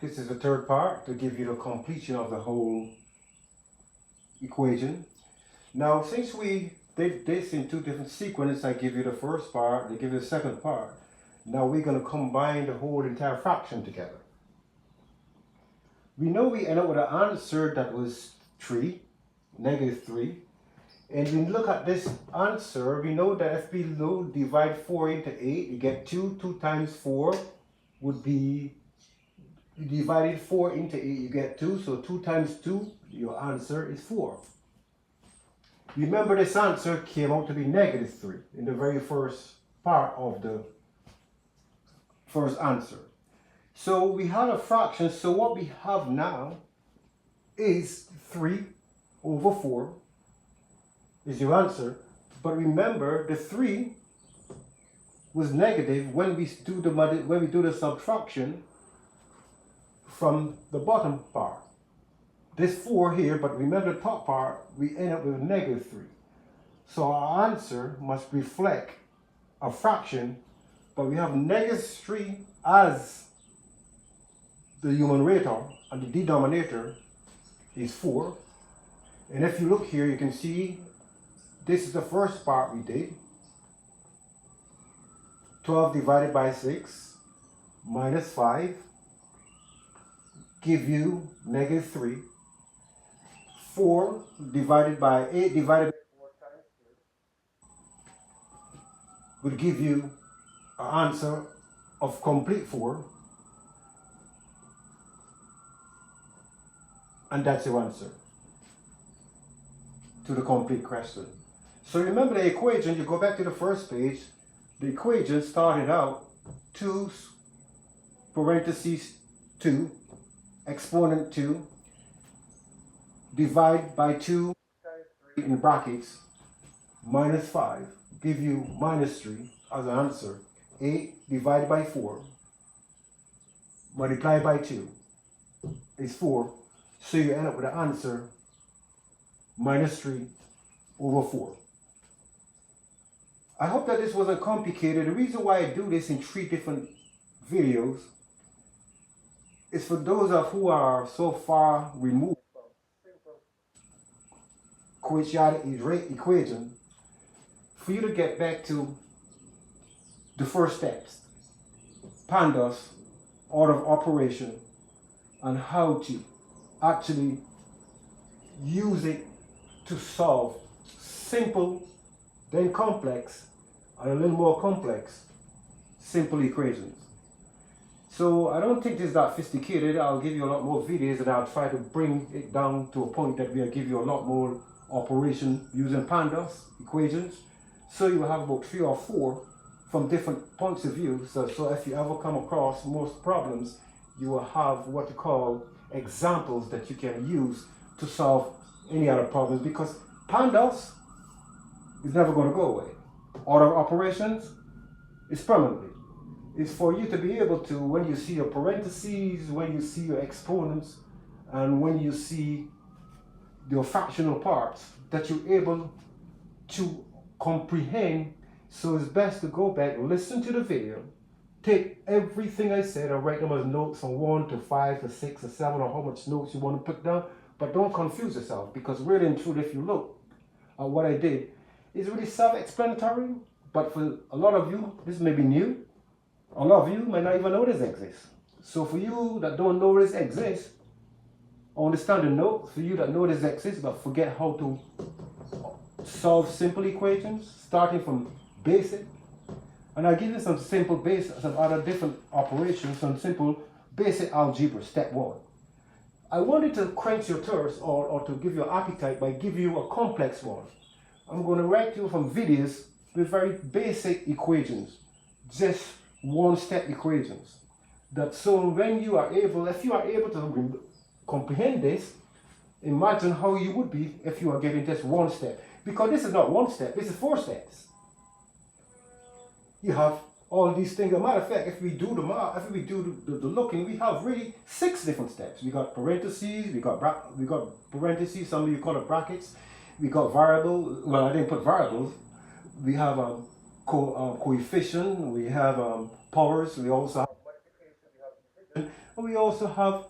this is the third part to give you the completion of the whole equation. Now, since we did this in two different sequences, I give you the first part, I give you the second part. Now we're going to combine the whole entire fraction together. We know we end up with an answer that was 3, negative 3. And when you look at this answer, we know that if we divide 4 into 8, you get 2. 2 times 4 would be, you divided 4 into 8, you get 2. So 2 times 2, your answer is 4. Remember, this answer came out to be negative 3 in the very first part of the first answer. So we had a fraction, so what we have now is 3 over 4 is your answer. But remember, the 3 was negative when we do the subtraction from the bottom part. This 4 here, but remember the top part, we end up with a negative 3. So our answer must reflect a fraction, but we have negative 3 as the numerator, and the denominator is 4. And if you look here, you can see this is the first part we did. 12 divided by 6 minus 5 give you negative 3. 4 divided by 8 divided by 4 times 2 would give you an answer of complete 4. And that's your answer to the complete question. So remember the equation, you go back to the first page, the equation started out 2 parentheses 2, exponent 2, divide by 2 times 3 in brackets, minus 5, give you minus 3 as an answer. 8 divided by 4, multiplied by 2 is 4. So you end up with the answer minus 3 over 4. I hope that this wasn't complicated. The reason why I do this in 3 different videos is for those of who are so far removed from simple quadratic equation, for you to get back to the first steps, pandas, order of operation, and how to actually use it to solve simple, then complex, and a little more complex, simple equations. So I don't think this is that sophisticated. I'll give you a lot more videos and I'll try to bring it down to a point that we'll give you a lot more operation using pandas, equations. So you will have about 3 or 4 from different points of view. So if you ever come across most problems, you will have what you call examples that you can use to solve any other problems, because pandas is never going to go away. Order of operations is permanently. It's for you to be able to, when you see your parentheses, when you see your exponents, and when you see your fractional parts, that you're able to comprehend. So it's best to go back, listen to the video, take everything I said and write them as notes from 1 to 5 to 6 or 7, or how much notes you want to put down. But don't confuse yourself, because really and truly, if you look at what I did, it's really self-explanatory. But for a lot of you, this may be new. A lot of you might not even know this exists. So for you that don't know this exists, understand the note. For you that know this exists but forget how to solve simple equations, starting from basic. And I'll give you some simple basic, some other different operations, some simple basic algebra, step 1. I wanted to quench your thirst or to give you an appetite by giving you a complex one. I'm going to write you some videos with very basic equations, just one-step equations. That so when you are able, if you are able to comprehend this, imagine how you would be if you are getting just one step. Because this is not one step, this is 4 steps. You have all these things. As a matter of fact, if we do the math, if we do the looking, we have really 6 different steps. We got parentheses, we got parentheses, some of you call it brackets. We got variable, well, I didn't put variables. We have coefficient, we have powers, we also have multiplication, we have division. and we also have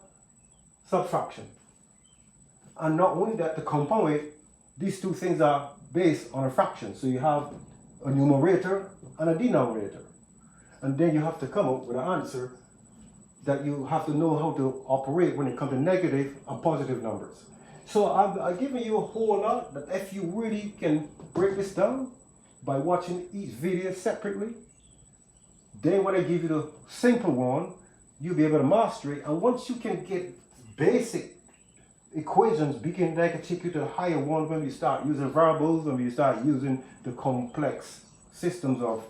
subtraction. And not only that, to compound it, these two things are based on a fraction. So you have a numerator and a denominator. And then you have to come up with an answer that you have to know how to operate when it comes to negative and positive numbers. So I've given you a whole lot, that if you really can break this down by watching each video separately, then when I give you the simple one, you'll be able to master it. And once you can get basic equations, begin that can take you to the higher one when you start using variables, when you start using the complex systems of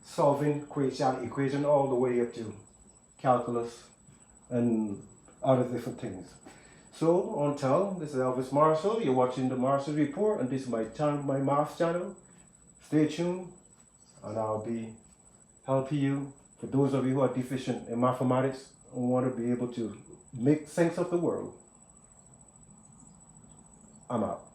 solving quadratic equation all the way up to calculus and other different things. So until, this is Elvis Marshall, you're watching the Marshall's Report, and this is my channel, my math channel. Stay tuned, and I'll be helping you. For those of you who are deficient in mathematics and want to be able to make sense of the world, I'm out.